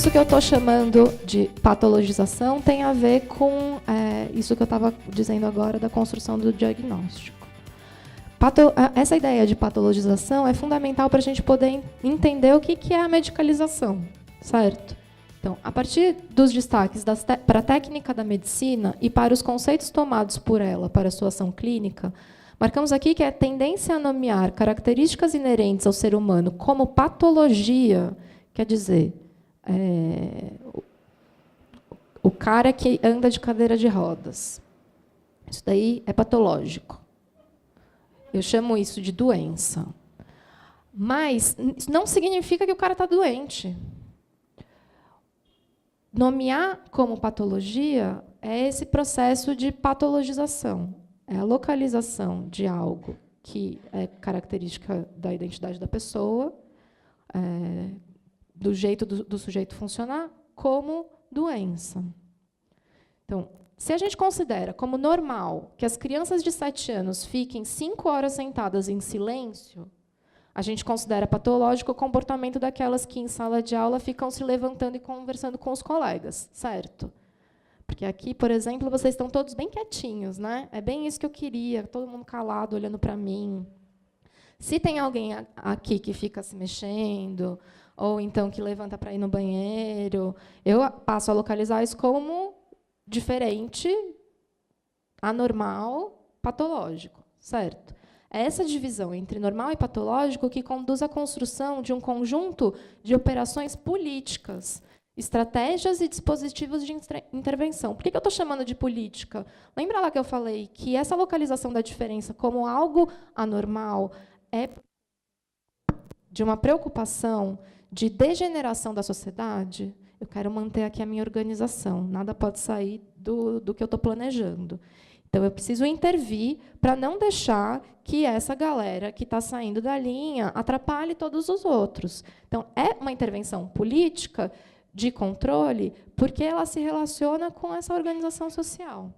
isso que eu estou chamando de patologização tem a ver com isso que eu estava dizendo agora da construção do diagnóstico. Essa ideia de patologização é fundamental para a gente poder entender o que é a medicalização, certo? Então, a partir dos destaques para a técnica da medicina e para os conceitos tomados por ela para a sua ação clínica, marcamos aqui que a tendência a nomear características inerentes ao ser humano como patologia, quer dizer, o cara que anda de cadeira de rodas. Isso daí é patológico. Eu chamo isso de doença. Mas isso não significa que o cara está doente. Nomear como patologia é esse processo de patologização. É a localização de algo que é característica da identidade da pessoa, do jeito do sujeito funcionar, como doença. Então, se a gente considera como normal que as crianças de 7 anos fiquem 5 horas sentadas em silêncio, a gente considera patológico o comportamento daquelas que, em sala de aula, ficam se levantando e conversando com os colegas, certo? Porque aqui, por exemplo, vocês estão todos bem quietinhos, né? É bem isso que eu queria, todo mundo calado, olhando para mim. Se tem alguém aqui que fica se mexendo, ou então que levanta para ir no banheiro, eu passo a localizar isso como diferente, anormal, patológico, certo? É essa divisão entre normal e patológico que conduz à construção de um conjunto de operações políticas, estratégias e dispositivos de intervenção. Por que eu estou chamando de política? Lembra lá que eu falei que essa localização da diferença como algo anormal é de uma preocupação de degeneração da sociedade? Eu quero manter aqui a minha organização, nada pode sair do que eu estou planejando. Então, eu preciso intervir para não deixar que essa galera que está saindo da linha atrapalhe todos os outros. Então, é uma intervenção política de controle porque ela se relaciona com essa organização social.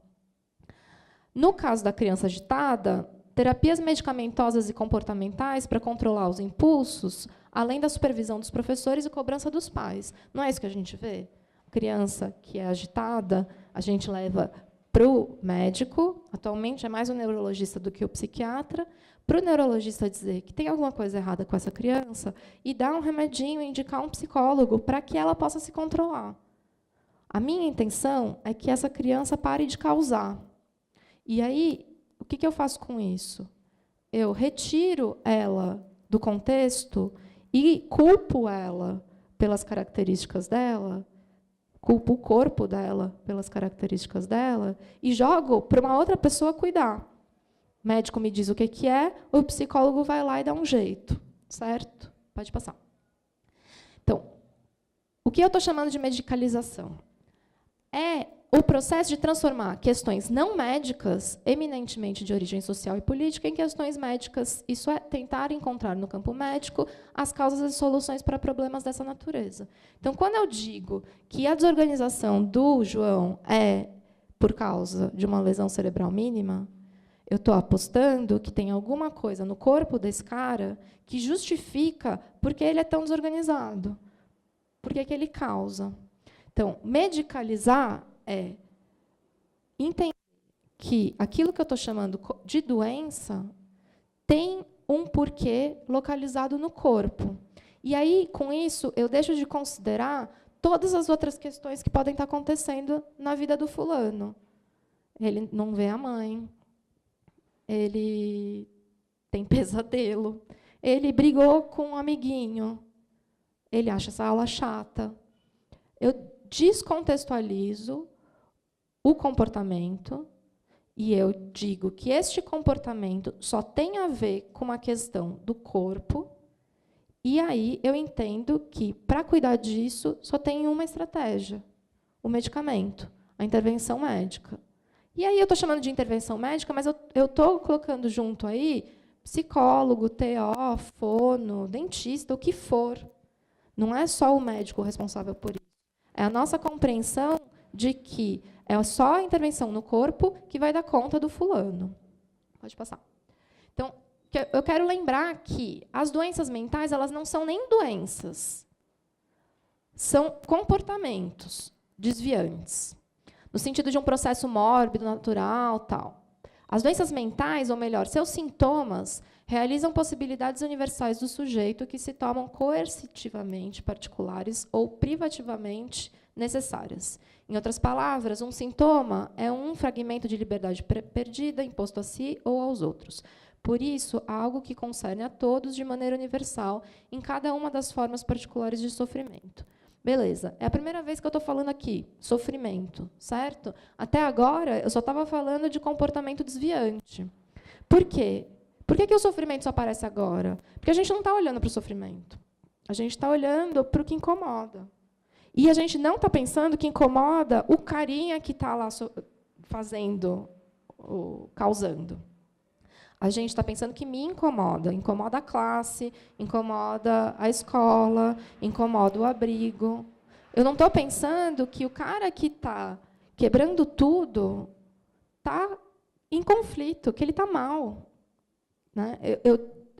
No caso da criança agitada, terapias medicamentosas e comportamentais para controlar os impulsos, além da supervisão dos professores e cobrança dos pais. Não é isso que a gente vê? Criança que é agitada, a gente leva para o médico, atualmente é mais o neurologista do que o psiquiatra, para o neurologista dizer que tem alguma coisa errada com essa criança e dar um remedinho, indicar um psicólogo para que ela possa se controlar. A minha intenção é que essa criança pare de causar. E aí, o que eu faço com isso? Eu retiro ela do contexto e culpo ela pelas características dela, culpo o corpo dela pelas características dela e jogo para uma outra pessoa cuidar. O médico me diz o que é, o psicólogo vai lá e dá um jeito, certo? Pode passar. Então, o que eu estou chamando de medicalização? É o processo de transformar questões não médicas, eminentemente de origem social e política, em questões médicas. Isso é tentar encontrar no campo médico as causas e soluções para problemas dessa natureza. Então, quando eu digo que a desorganização do João é por causa de uma lesão cerebral mínima, eu estou apostando que tem alguma coisa no corpo desse cara que justifica por que ele é tão desorganizado, por que ele causa. Então, medicalizar é entender que aquilo que eu estou chamando de doença tem um porquê localizado no corpo. E aí, com isso, eu deixo de considerar todas as outras questões que podem estar acontecendo na vida do fulano. Ele não vê a mãe, ele tem pesadelo, ele brigou com um amiguinho, ele acha essa aula chata. Eu descontextualizo o comportamento e eu digo que este comportamento só tem a ver com uma questão do corpo, e aí eu entendo que, para cuidar disso, só tem uma estratégia, o medicamento, a intervenção médica. E aí eu estou chamando de intervenção médica, mas eu estou colocando junto aí psicólogo, TO, fono, dentista, o que for. Não é só o médico responsável por isso. É a nossa compreensão de que é só a intervenção no corpo que vai dar conta do fulano. Pode passar. Então, eu quero lembrar que as doenças mentais elas não são nem doenças. são comportamentos desviantes, no sentido de um processo mórbido, natural, tal. As doenças mentais, ou melhor, seus sintomas, realizam possibilidades universais do sujeito que se tomam coercitivamente particulares ou privativamente necessárias. Em outras palavras, um sintoma é um fragmento de liberdade perdida, imposto a si ou aos outros. Por isso, algo que concerne a todos de maneira universal, em cada uma das formas particulares de sofrimento. Beleza, é a primeira vez que eu estou falando aqui, sofrimento, certo? Até agora, eu só estava falando de comportamento desviante. Por quê? Por que o sofrimento só aparece agora? Porque a gente não está olhando para o sofrimento. A gente está olhando para o que incomoda. E a gente não está pensando que incomoda o carinha que está lá fazendo, causando. A gente está pensando que me incomoda. Incomoda a classe, incomoda a escola, incomoda o abrigo. Eu não estou pensando que o cara que está quebrando tudo está em conflito, que ele está mal. Né?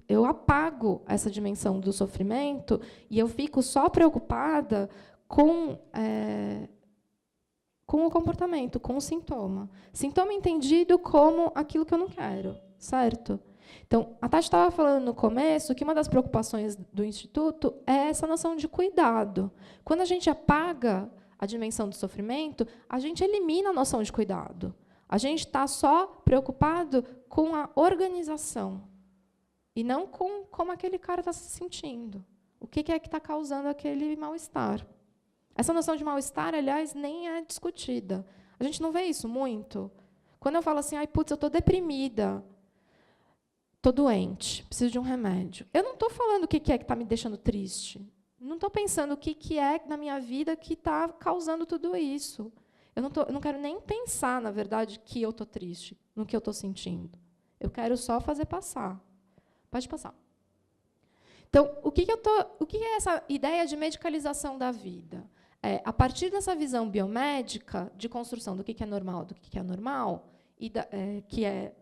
Eu apago essa dimensão do sofrimento e eu fico só preocupada com o comportamento, com o sintoma. Sintoma entendido como aquilo que eu não quero. Certo? Então, a Tati estava falando no começo que uma das preocupações do Instituto é essa noção de cuidado. Quando a gente apaga a dimensão do sofrimento, a gente elimina a noção de cuidado. A gente está só preocupado com a organização e não com como aquele cara está se sentindo. O que é que está causando aquele mal-estar? Essa noção de mal-estar, aliás, nem é discutida. A gente não vê isso muito. Quando eu falo assim, ai, putz, eu estou deprimida, estou doente, preciso de um remédio. Eu não estou falando o que é que está me deixando triste. Não estou pensando o que é na minha vida que está causando tudo isso. Eu não quero nem pensar, na verdade, que eu estou triste, no que eu estou sentindo. Eu quero só fazer passar. Pode passar. Então, o que é essa ideia de medicalização da vida? A partir dessa visão biomédica de construção do que é normal, do que é anormal, que é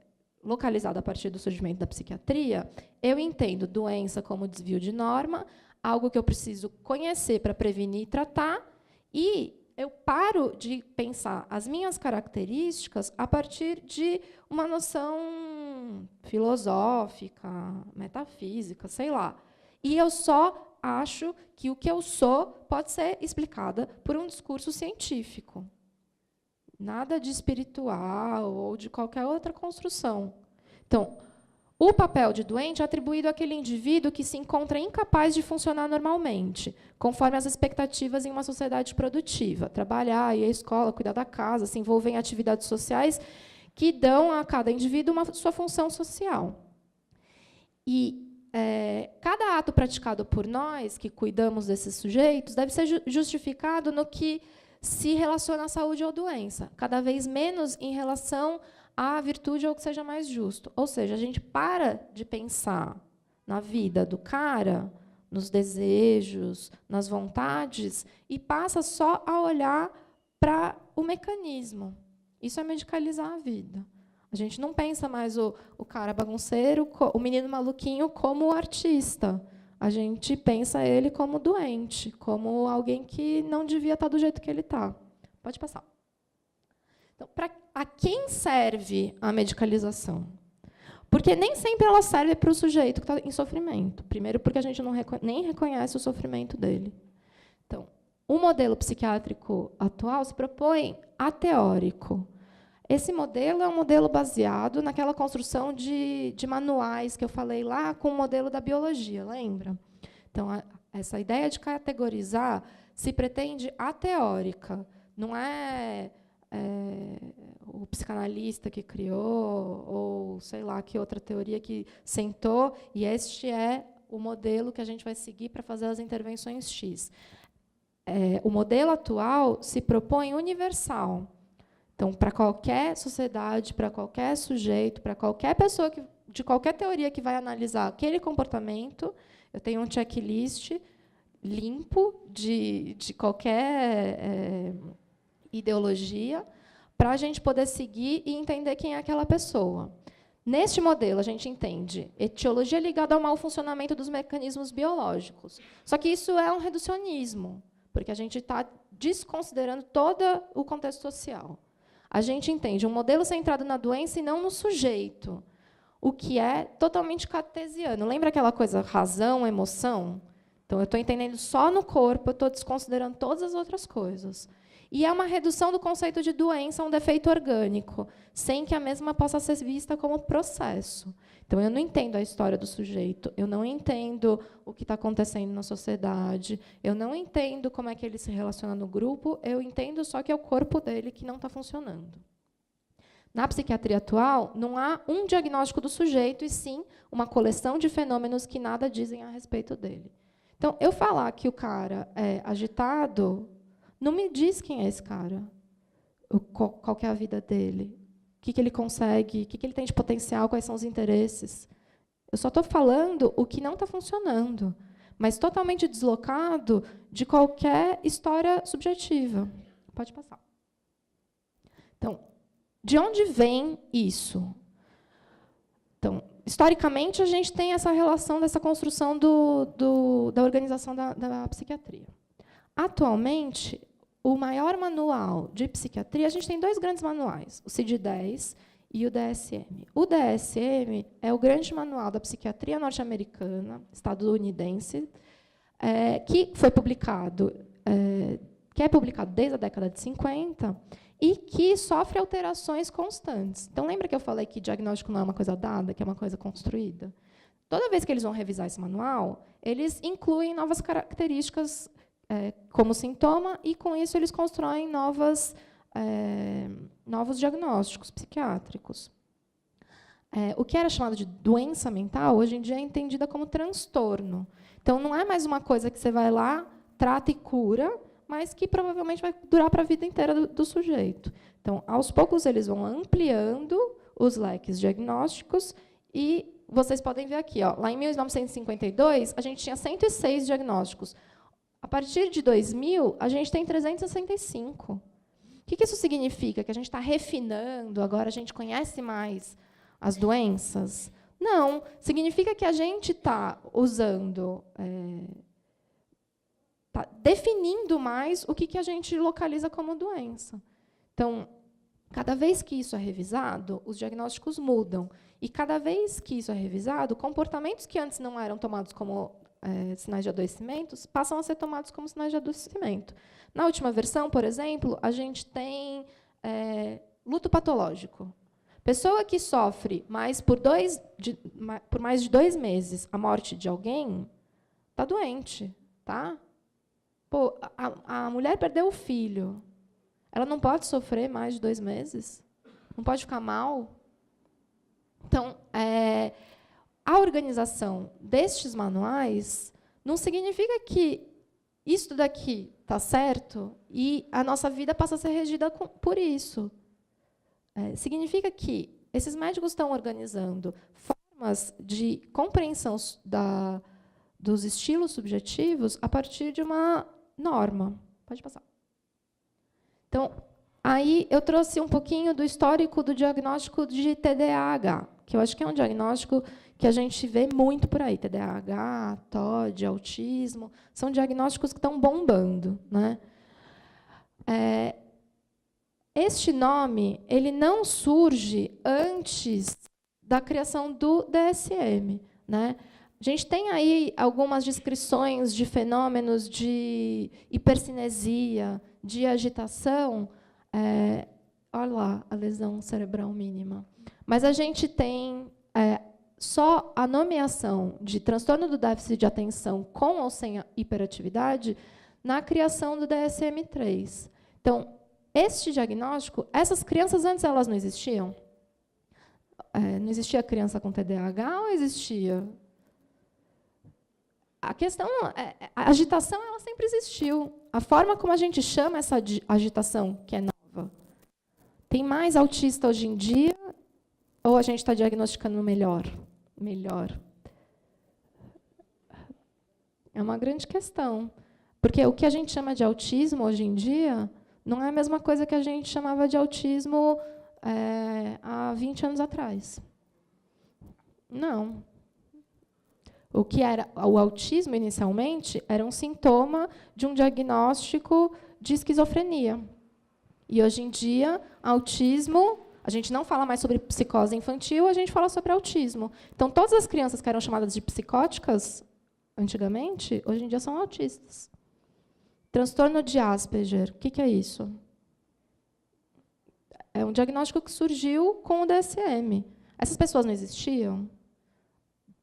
localizada a partir do surgimento da psiquiatria, eu entendo doença como desvio de norma, algo que eu preciso conhecer para prevenir e tratar, e eu paro de pensar as minhas características a partir de uma noção filosófica, metafísica, sei lá. E eu só acho que o que eu sou pode ser explicada por um discurso científico. Nada de espiritual ou de qualquer outra construção. Então, o papel de doente é atribuído àquele indivíduo que se encontra incapaz de funcionar normalmente, conforme as expectativas em uma sociedade produtiva. Trabalhar, ir à escola, cuidar da casa, se envolver em atividades sociais que dão a cada indivíduo sua função social. E cada ato praticado por nós, que cuidamos desses sujeitos, deve ser justificado no que se relaciona à saúde ou doença, cada vez menos em relação à virtude ou que seja mais justo. Ou seja, a gente para de pensar na vida do cara, nos desejos, nas vontades, e passa só a olhar para o mecanismo. Isso é medicalizar a vida. A gente não pensa mais o cara bagunceiro, o menino maluquinho, como o artista. A gente pensa ele como doente, como alguém que não devia estar do jeito que ele está. Pode passar. Então, a quem serve a medicalização? Porque nem sempre ela serve para o sujeito que está em sofrimento. Primeiro, porque a gente nem reconhece o sofrimento dele. Então, o modelo psiquiátrico atual se propõe ateórico. Esse modelo é um modelo baseado naquela construção de manuais que eu falei lá com o modelo da biologia, lembra? Então, essa ideia de categorizar se pretende ateórica. Não é o psicanalista que criou, ou sei lá que outra teoria que sentou, e este é o modelo que a gente vai seguir para fazer as intervenções X. O modelo atual se propõe universal. Então, para qualquer sociedade, para qualquer sujeito, para qualquer pessoa de qualquer teoria que vai analisar aquele comportamento, eu tenho um checklist limpo de qualquer ideologia, para a gente poder seguir e entender quem é aquela pessoa. Neste modelo, a gente entende etiologia ligada ao mau funcionamento dos mecanismos biológicos. Só que isso é um reducionismo, porque a gente está desconsiderando todo o contexto social. A gente entende um modelo centrado na doença e não no sujeito, o que é totalmente cartesiano. Lembra aquela coisa, razão, emoção? Então, eu estou entendendo só no corpo, eu estou desconsiderando todas as outras coisas. E é uma redução do conceito de doença a um defeito orgânico, sem que a mesma possa ser vista como processo. Então, eu não entendo a história do sujeito, eu não entendo o que está acontecendo na sociedade, eu não entendo como é que ele se relaciona no grupo, eu entendo só que é o corpo dele que não está funcionando. Na psiquiatria atual, não há um diagnóstico do sujeito, e sim uma coleção de fenômenos que nada dizem a respeito dele. Então, eu falar que o cara é agitado não me diz quem é esse cara, qual que é a vida dele, o que ele consegue, o que ele tem de potencial, quais são os interesses. Eu só estou falando o que não está funcionando, mas totalmente deslocado de qualquer história subjetiva. Pode passar. Então, de onde vem isso? Então, historicamente, a gente tem essa relação dessa construção da organização da psiquiatria. Atualmente, o maior manual de psiquiatria, a gente tem dois grandes manuais, o CID-10 e o DSM. O DSM é o grande manual da psiquiatria norte-americana, estadunidense, que foi publicado, que é publicado desde a década de 50 e que sofre alterações constantes. Então, lembra que eu falei que diagnóstico não é uma coisa dada, que é uma coisa construída? Toda vez que eles vão revisar esse manual, eles incluem novas características como sintoma, e, com isso, eles constroem novos diagnósticos psiquiátricos. O que era chamado de doença mental, hoje em dia é entendida como transtorno. Então, não é mais uma coisa que você vai lá, trata e cura, mas que provavelmente vai durar para a vida inteira do sujeito. Então, aos poucos, eles vão ampliando os leques diagnósticos, e vocês podem ver aqui, lá em 1952, a gente tinha 106 diagnósticos. A partir de 2000, a gente tem 365. O que isso significa? Que a gente está refinando, agora a gente conhece mais as doenças? Não, significa que a gente está usando, está definindo mais o que a gente localiza como doença. Então, cada vez que isso é revisado, os diagnósticos mudam. E, cada vez que isso é revisado, comportamentos que antes não eram tomados como sinais de adoecimento passam a ser tomados como sinais de adoecimento. Na última versão, por exemplo, a gente tem luto patológico. Pessoa que sofre por mais de 2 meses a morte de alguém está doente. Tá? Pô, a mulher perdeu o filho. Ela não pode sofrer mais de 2 meses? Não pode ficar mal? Então, a organização destes manuais não significa que isso daqui está certo e a nossa vida passa a ser regida por isso. Significa que esses médicos estão organizando formas de compreensão dos estilos subjetivos a partir de uma norma. Pode passar. Então, aí eu trouxe um pouquinho do histórico do diagnóstico de TDAH, que eu acho que é um diagnóstico que a gente vê muito por aí. TDAH, TOD, autismo, são diagnósticos que estão bombando, né? Este nome ele não surge antes da criação do DSM, né? A gente tem aí algumas descrições de fenômenos de hipercinesia, de agitação. Olha lá, a lesão cerebral mínima. Mas a gente tem só a nomeação de transtorno do déficit de atenção com ou sem hiperatividade na criação do DSM-3. Então, este diagnóstico, essas crianças antes elas não existiam? Não existia criança com TDAH ou existia? A questão, a agitação ela sempre existiu. A forma como a gente chama essa agitação, que é nova. Tem mais autista hoje em dia ou a gente está diagnosticando melhor? Melhor. É uma grande questão. Porque o que a gente chama de autismo hoje em dia não é a mesma coisa que a gente chamava de autismo há 20 anos atrás. Não. O que era o autismo, inicialmente, era um sintoma de um diagnóstico de esquizofrenia. E, hoje em dia, autismo, a gente não fala mais sobre psicose infantil, a gente fala sobre autismo. Então, todas as crianças que eram chamadas de psicóticas, antigamente, hoje em dia são autistas. Transtorno de Asperger, o que é isso? É um diagnóstico que surgiu com o DSM. Essas pessoas não existiam?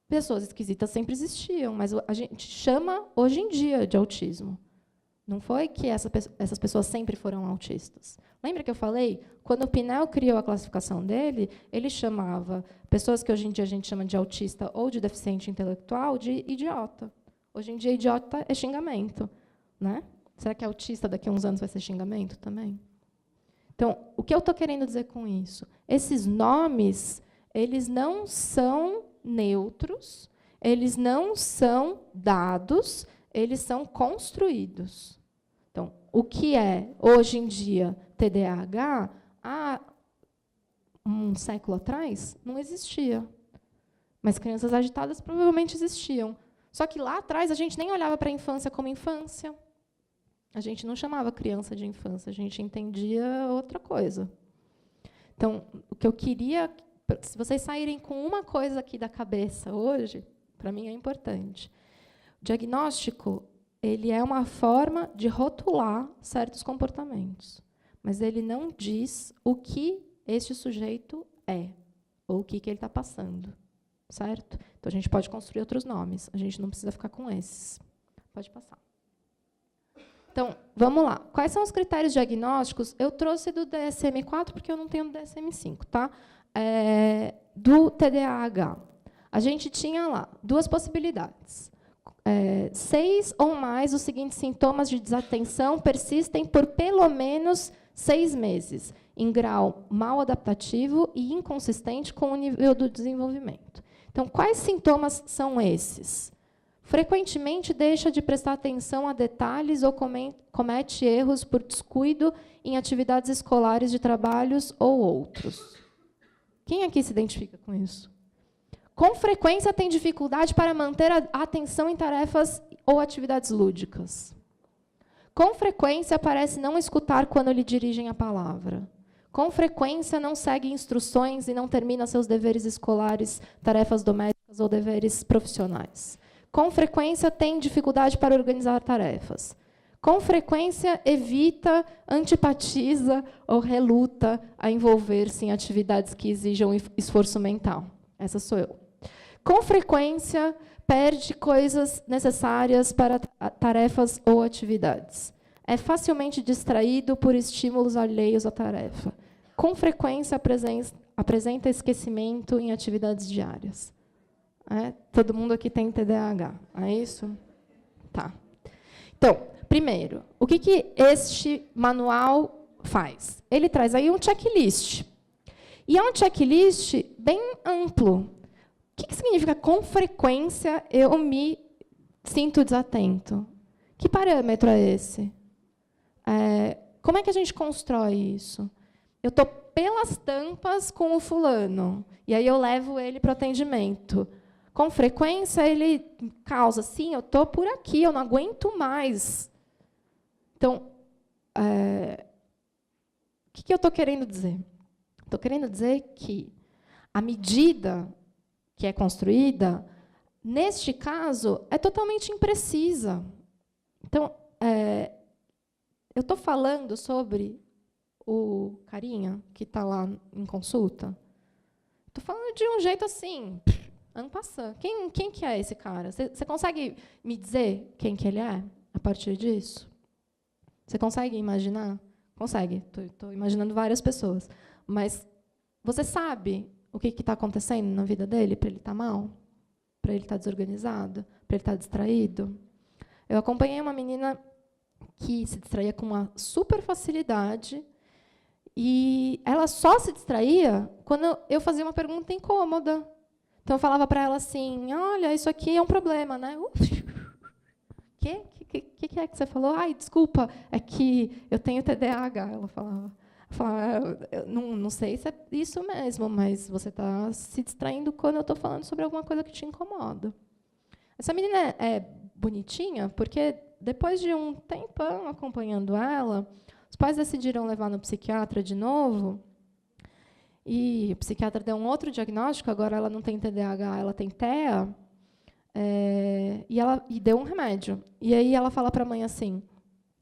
Pessoas esquisitas sempre existiam, mas a gente chama, hoje em dia, de autismo. Não foi que essas pessoas sempre foram autistas. Lembra que eu falei? Quando o Pinel criou a classificação dele, ele chamava pessoas que hoje em dia a gente chama de autista ou de deficiente intelectual de idiota. Hoje em dia, idiota é xingamento, né? Será que autista daqui a uns anos vai ser xingamento também? Então, o que eu estou querendo dizer com isso? Esses nomes, eles não são neutros, eles não são dados, eles são construídos. Então, o que é, hoje em dia, TDAH, há um século atrás, não existia. Mas crianças agitadas provavelmente existiam. Só que lá atrás a gente nem olhava para a infância como infância. A gente não chamava criança de infância, a gente entendia outra coisa. Então, o que eu queria, se vocês saírem com uma coisa aqui da cabeça hoje, para mim é importante. O diagnóstico, ele é uma forma de rotular certos comportamentos, mas ele não diz o que este sujeito é, ou o que ele está passando, certo? Então, a gente pode construir outros nomes, a gente não precisa ficar com esses. Pode passar. Então, vamos lá. Quais são os critérios diagnósticos? Eu trouxe do DSM-4, porque eu não tenho do DSM-5, tá? Do TDAH. A gente tinha lá 2 possibilidades. 6 ou mais os seguintes sintomas de desatenção persistem por pelo menos 6 meses, em grau mal adaptativo e inconsistente com o nível do desenvolvimento. Então, quais sintomas são esses? Frequentemente deixa de prestar atenção a detalhes ou comete erros por descuido em atividades escolares de trabalhos ou outros. Quem aqui se identifica com isso? Com frequência tem dificuldade para manter a atenção em tarefas ou atividades lúdicas. Com frequência parece não escutar quando lhe dirigem a palavra. Com frequência não segue instruções e não termina seus deveres escolares, tarefas domésticas ou deveres profissionais. Com frequência, tem dificuldade para organizar tarefas. Com frequência, evita, antipatiza ou reluta a envolver-se em atividades que exijam esforço mental. Essa sou eu. Com frequência, perde coisas necessárias para tarefas ou atividades. É facilmente distraído por estímulos alheios à tarefa. Com frequência, apresenta esquecimento em atividades diárias. Todo mundo aqui tem TDAH, é isso? Tá. Então, primeiro, o que este manual faz? Ele traz aí um checklist. E é um checklist bem amplo. O que significa com frequência eu me sinto desatento? Que parâmetro é esse? Como é que a gente constrói isso? Eu estou pelas tampas com o fulano, e aí eu levo ele para o atendimento. Com frequência, ele causa, sim, eu estou por aqui, eu não aguento mais. Então, o que eu estou querendo dizer? Estou querendo dizer que a medida que é construída, neste caso, é totalmente imprecisa. Então, eu estou falando sobre o carinha que está lá em consulta. Estou falando de um jeito assim... Ano passado. Quem que é esse cara? Você consegue me dizer quem que ele é, a partir disso? Você consegue imaginar? Consegue. Estou imaginando várias pessoas. Mas você sabe o que está acontecendo na vida dele para ele estar mal? Para ele estar desorganizado? Para ele estar distraído? Eu acompanhei uma menina que se distraía com uma super facilidade e ela só se distraía quando eu fazia uma pergunta incômoda. Então, eu falava para ela assim, olha, isso aqui é um problema, né? O que é que você falou? Ai, desculpa, é que eu tenho TDAH, ela falava. Eu não sei se é isso mesmo, mas você está se distraindo quando eu estou falando sobre alguma coisa que te incomoda. Essa menina é bonitinha porque, depois de um tempão acompanhando ela, os pais decidiram levar no psiquiatra de novo, e o psiquiatra deu um outro diagnóstico, agora ela não tem TDAH, ela tem TEA, e deu um remédio. E aí ela fala para a mãe assim,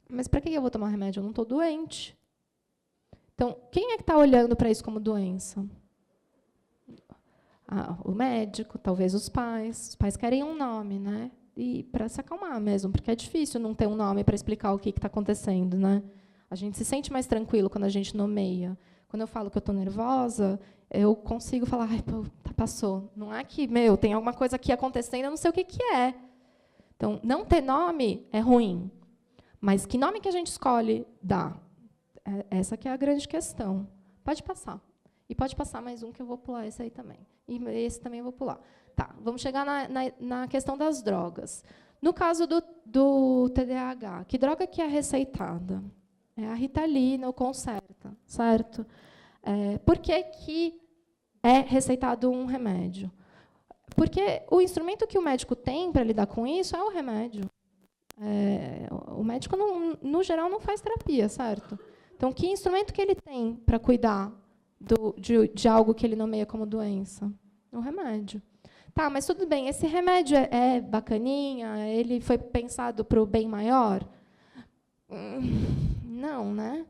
mas para que eu vou tomar remédio? Eu não estou doente. Então, quem é que está olhando para isso como doença? O médico, talvez os pais. Os pais querem um nome, né? E para se acalmar mesmo, porque é difícil não ter um nome para explicar o que está acontecendo, né? A gente se sente mais tranquilo quando a gente nomeia. Quando eu falo que eu estou nervosa, eu consigo falar, ai, pô, passou. Não é que, tem alguma coisa aqui acontecendo, eu não sei o que é. Então, não ter nome é ruim. Mas que nome que a gente escolhe dar? Essa que é a grande questão. Pode passar. E pode passar mais um, que eu vou pular esse aí também. E esse também eu vou pular. Tá, vamos chegar na questão das drogas. No caso do TDAH, que droga que é receitada? É a Ritalina ou Concerta, certo? Por que é receitado um remédio? Porque o instrumento que o médico tem para lidar com isso é o remédio. O médico, no geral, não faz terapia, certo? Então, que instrumento que ele tem para cuidar de algo que ele nomeia como doença? O remédio. Tá, mas tudo bem, esse remédio é bacaninha? Ele foi pensado para o bem maior? Não, né?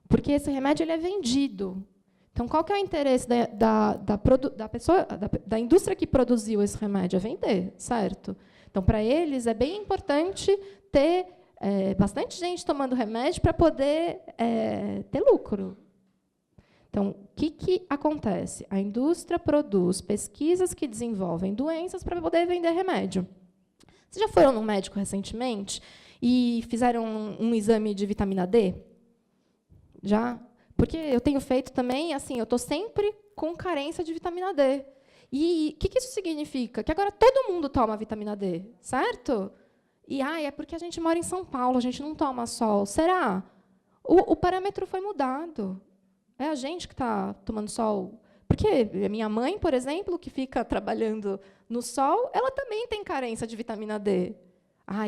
Porque esse remédio ele é vendido. Então, qual que é o interesse da indústria que produziu esse remédio? É vender, certo? Então, para eles, é bem importante ter bastante gente tomando remédio para poder ter lucro. Então, o que acontece? A indústria produz pesquisas que desenvolvem doenças para poder vender remédio. Vocês já foram num médico recentemente e fizeram um exame de vitamina D? Já? Porque eu tenho feito também, assim, eu estou sempre com carência de vitamina D. E o que isso significa? Que agora todo mundo toma vitamina D, certo? E é porque a gente mora em São Paulo, a gente não toma sol. Será? O parâmetro foi mudado. É a gente que está tomando sol. Porque a minha mãe, por exemplo, que fica trabalhando no sol, ela também tem carência de vitamina D.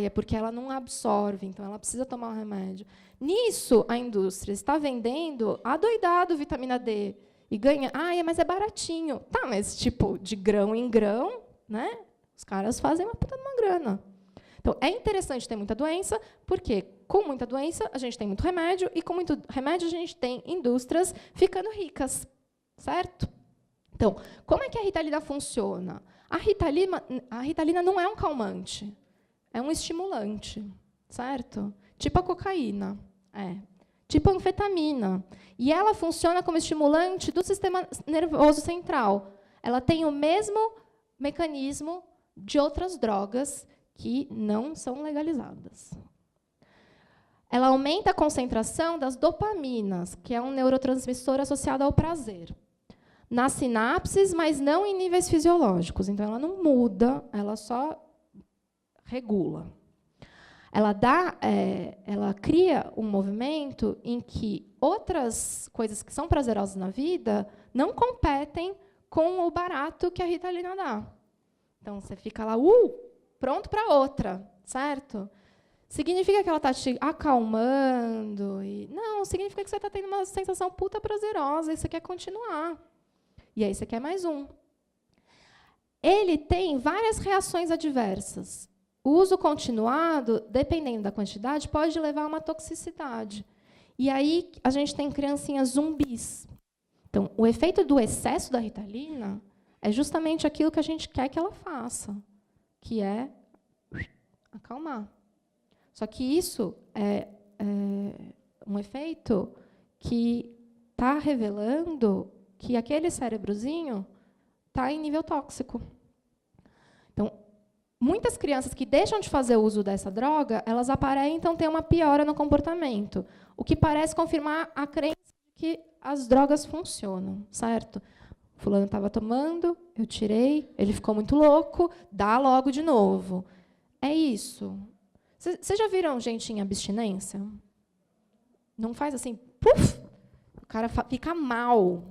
É porque ela não absorve, então ela precisa tomar um remédio. Nisso, a indústria está vendendo adoidado vitamina D. E ganha, mas é baratinho. Tá, mas tipo, de grão em grão, né? Os caras fazem uma puta de uma grana. Então, é interessante ter muita doença, porque com muita doença a gente tem muito remédio, e com muito remédio a gente tem indústrias ficando ricas, certo? Então, como é que a Ritalina funciona? A Ritalina não é um calmante, é um estimulante, certo? Tipo a cocaína, tipo a anfetamina. E ela funciona como estimulante do sistema nervoso central. Ela tem o mesmo mecanismo de outras drogas que não são legalizadas. Ela aumenta a concentração das dopaminas, que é um neurotransmissor associado ao prazer, nas sinapses, mas não em níveis fisiológicos. Então, ela não muda, ela só regula. Ela cria um movimento em que outras coisas que são prazerosas na vida não competem com o barato que a Ritalina dá. Então, você fica lá, pronto para outra, certo? Significa que ela está te acalmando? Não, significa que você está tendo uma sensação puta prazerosa e você quer continuar. E aí você quer mais um. Ele tem várias reações adversas. O uso continuado, dependendo da quantidade, pode levar a uma toxicidade. E aí a gente tem criancinhas zumbis. Então, o efeito do excesso da Ritalina é justamente aquilo que a gente quer que ela faça, que é acalmar. Só que isso é um efeito que está revelando que aquele cérebrozinho está em nível tóxico. Então, muitas crianças que deixam de fazer uso dessa droga, elas aparentam ter uma piora no comportamento, o que parece confirmar a crença de que as drogas funcionam, certo? O fulano estava tomando, eu tirei, ele ficou muito louco, dá logo de novo. É isso. Vocês já viram gente em abstinência? Não faz assim, puf, o cara fica mal.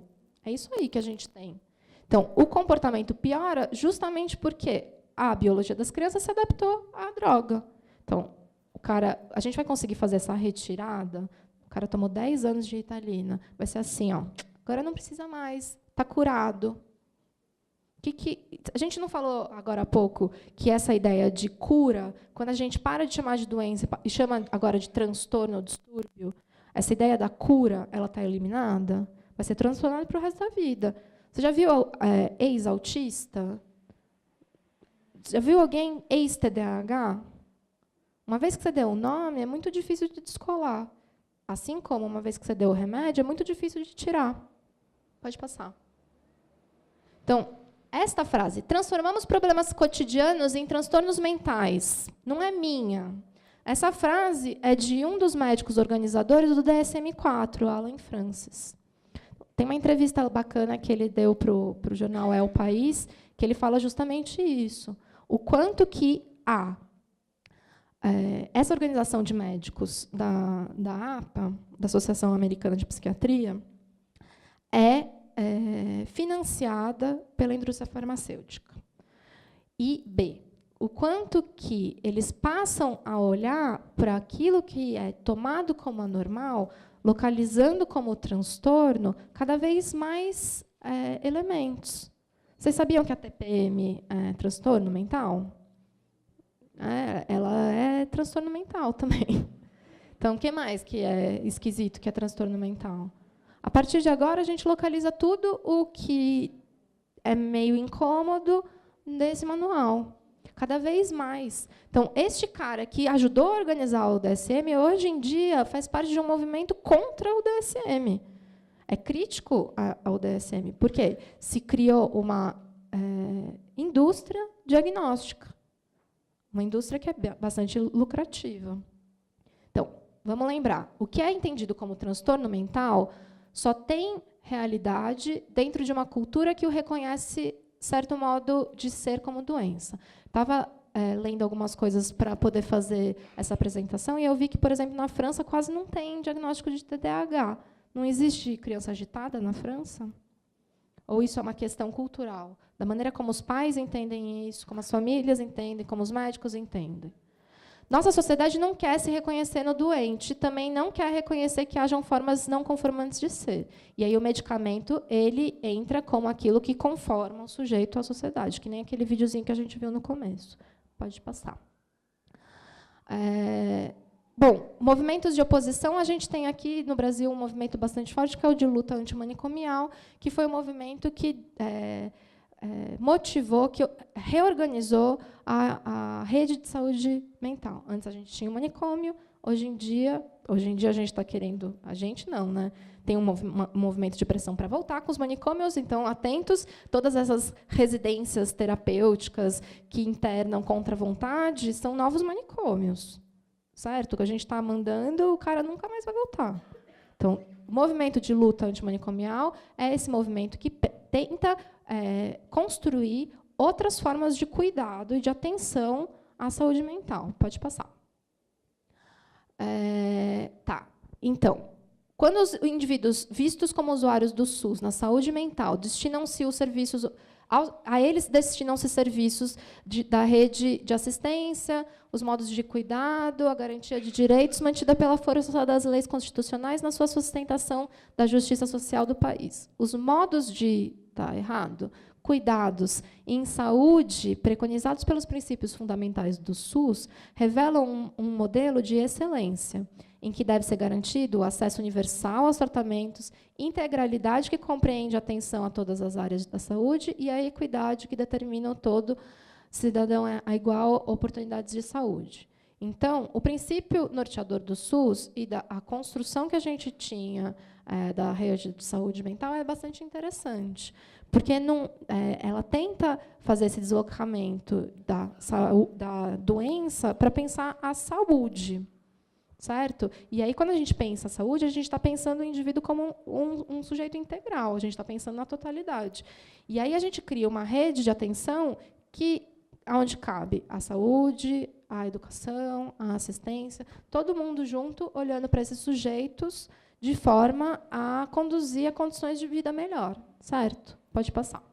É isso aí que a gente tem. Então, o comportamento piora justamente porque a biologia das crianças se adaptou à droga. Então, a gente vai conseguir fazer essa retirada? O cara tomou 10 anos de Ritalina. Vai ser assim, ó, agora não precisa mais, está curado. A gente não falou agora há pouco que essa ideia de cura, quando a gente para de chamar de doença e chama agora de transtorno ou distúrbio, essa ideia da cura, ela está eliminada? Vai ser transformada para o resto da vida. Você já viu ex-autista? Já viu alguém ex-TDAH? Uma vez que você deu o nome, é muito difícil de descolar. Assim como, uma vez que você deu o remédio, é muito difícil de tirar. Pode passar. Então, esta frase, transformamos problemas cotidianos em transtornos mentais, não é minha. Essa frase é de um dos médicos organizadores do DSM-4, Alan Francis. Tem uma entrevista bacana que ele deu para o jornal É o País, que ele fala justamente isso. O quanto que essa organização de médicos da APA, da Associação Americana de Psiquiatria, é financiada pela indústria farmacêutica. E, B, o quanto que eles passam a olhar para aquilo que é tomado como anormal, localizando como transtorno, cada vez mais elementos. Vocês sabiam que a TPM é transtorno mental? Ela é transtorno mental também. Então, o que mais que é esquisito que é transtorno mental? A partir de agora, a gente localiza tudo o que é meio incômodo nesse manual. Cada vez mais. Então, este cara que ajudou a organizar o DSM, hoje em dia, faz parte de um movimento contra o DSM. É crítico ao DSM, porque se criou uma indústria diagnóstica. Uma indústria que é bastante lucrativa. Então, vamos lembrar, o que é entendido como transtorno mental só tem realidade dentro de uma cultura que o reconhece certo modo de ser como doença. Estava lendo algumas coisas para poder fazer essa apresentação e eu vi que, por exemplo, na França quase não tem diagnóstico de TDAH. Não existe criança agitada na França? Ou isso é uma questão cultural? Da maneira como os pais entendem isso, como as famílias entendem, como os médicos entendem. Nossa sociedade não quer se reconhecer no doente, também não quer reconhecer que hajam formas não conformantes de ser. E aí o medicamento ele entra como aquilo que conforma o sujeito à sociedade, que nem aquele videozinho que a gente viu no começo. Pode passar. Bom, movimentos de oposição, a gente tem aqui no Brasil um movimento bastante forte, que é o de luta antimanicomial, que foi um movimento que motivou, que reorganizou a rede de saúde mental. Antes a gente tinha um manicômio, hoje em dia a gente está querendo... A gente não, né? Tem um movimento de pressão para voltar com os manicômios, então, atentos, todas essas residências terapêuticas que internam contra a vontade são novos manicômios. Certo? O que a gente está mandando, o cara nunca mais vai voltar. Então, o movimento de luta antimanicomial é esse movimento que tenta construir outras formas de cuidado e de atenção à saúde mental. Pode passar. Tá. Então, quando os indivíduos vistos como usuários do SUS na saúde mental destinam-se os serviços... A eles destinam-se serviços da rede de assistência, os modos de cuidado, a garantia de direitos mantida pela força das leis constitucionais na sua sustentação da justiça social do país. Os modos de... Tá errado. Cuidados em saúde, preconizados pelos princípios fundamentais do SUS, revelam um modelo de excelência, em que deve ser garantido o acesso universal aos tratamentos, integralidade que compreende a atenção a todas as áreas da saúde e a equidade que determina o todo cidadão a igual oportunidades de saúde. Então, o princípio norteador do SUS e a construção que a gente tinha da rede de saúde mental é bastante interessante, porque ela tenta fazer esse deslocamento da doença para pensar a saúde. Certo? E aí, quando a gente pensa a saúde, a gente está pensando o indivíduo como um sujeito integral, a gente está pensando na totalidade. E aí a gente cria uma rede de atenção onde cabe a saúde, a educação, a assistência, todo mundo junto, olhando para esses sujeitos de forma a conduzir a condições de vida melhor. Certo? Pode passar.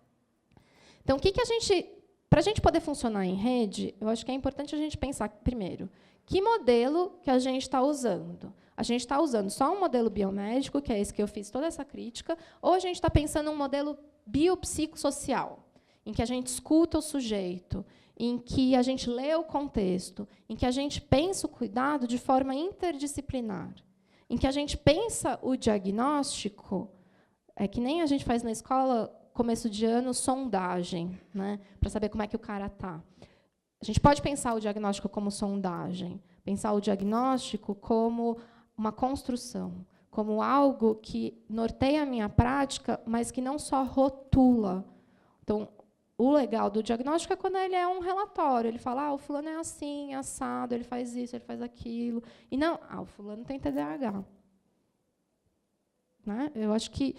Então, o que a gente Para a gente poder funcionar em rede, eu acho que é importante a gente pensar, primeiro, que modelo que a gente está usando? A gente está usando só um modelo biomédico, que é esse que eu fiz toda essa crítica, ou a gente está pensando em um modelo biopsicossocial, em que a gente escuta o sujeito, em que a gente lê o contexto, em que a gente pensa o cuidado de forma interdisciplinar, em que a gente pensa o diagnóstico, que nem a gente faz na escola, começo de ano, sondagem, né, para saber como é que o cara está. A gente pode pensar o diagnóstico como sondagem, pensar o diagnóstico como uma construção, como algo que norteia a minha prática, mas que não só rotula. Então, o legal do diagnóstico é quando ele é um relatório. Ele fala, o fulano é assim, assado, ele faz isso, ele faz aquilo. E não, o fulano tem TDAH. Né? Eu acho que...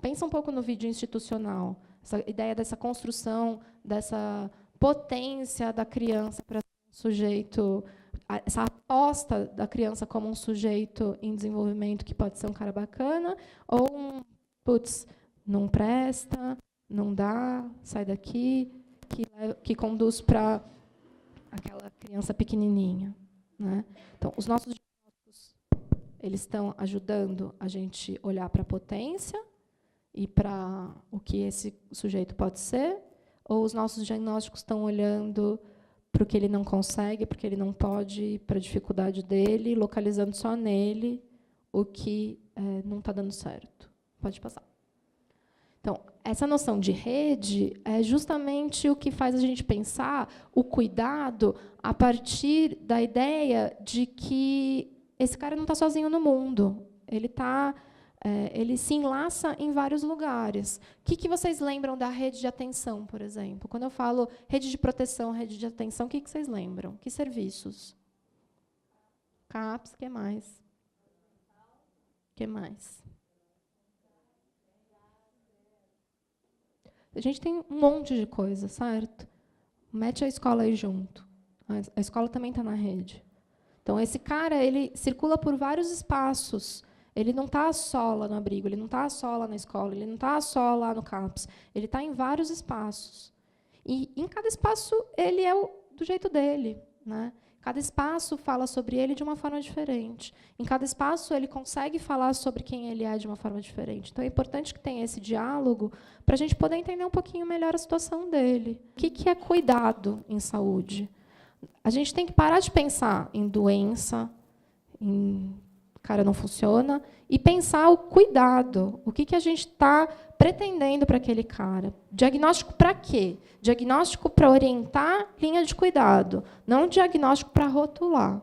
pensa um pouco no vídeo institucional, essa ideia dessa construção, dessa potência da criança para um sujeito, essa aposta da criança como um sujeito em desenvolvimento que pode ser um cara bacana, ou putz, não presta, não dá, sai daqui, que conduz para aquela criança pequenininha. Né? Então, os nossos diagnósticos, eles estão ajudando a gente olhar para a potência e para o que esse sujeito pode ser, ou os nossos diagnósticos estão olhando para o que ele não consegue, porque ele não pode, para a dificuldade dele, localizando só nele o que não está dando certo. Pode passar. Então, essa noção de rede é justamente o que faz a gente pensar o cuidado a partir da ideia de que esse cara não está sozinho no mundo. Ele se enlaça em vários lugares. O que vocês lembram da rede de atenção, por exemplo? Quando eu falo rede de proteção, rede de atenção, o que vocês lembram? Que serviços? CAPS, o que mais? O que mais? A gente tem um monte de coisa, certo? Mete a escola aí junto. A escola também está na rede. Então, esse cara ele circula por vários espaços. Ele não está só lá no abrigo, ele não está só lá na escola, ele não está só lá no CAPS. Ele está em vários espaços. E, em cada espaço, ele é do jeito dele. Né? Cada espaço fala sobre ele de uma forma diferente. Em cada espaço, ele consegue falar sobre quem ele é de uma forma diferente. Então, é importante que tenha esse diálogo para a gente poder entender um pouquinho melhor a situação dele. O que é cuidado em saúde? A gente tem que parar de pensar em doença, em cara não funciona, e pensar o cuidado. O que a gente está pretendendo para aquele cara? Diagnóstico para quê? Diagnóstico para orientar linha de cuidado, não diagnóstico para rotular.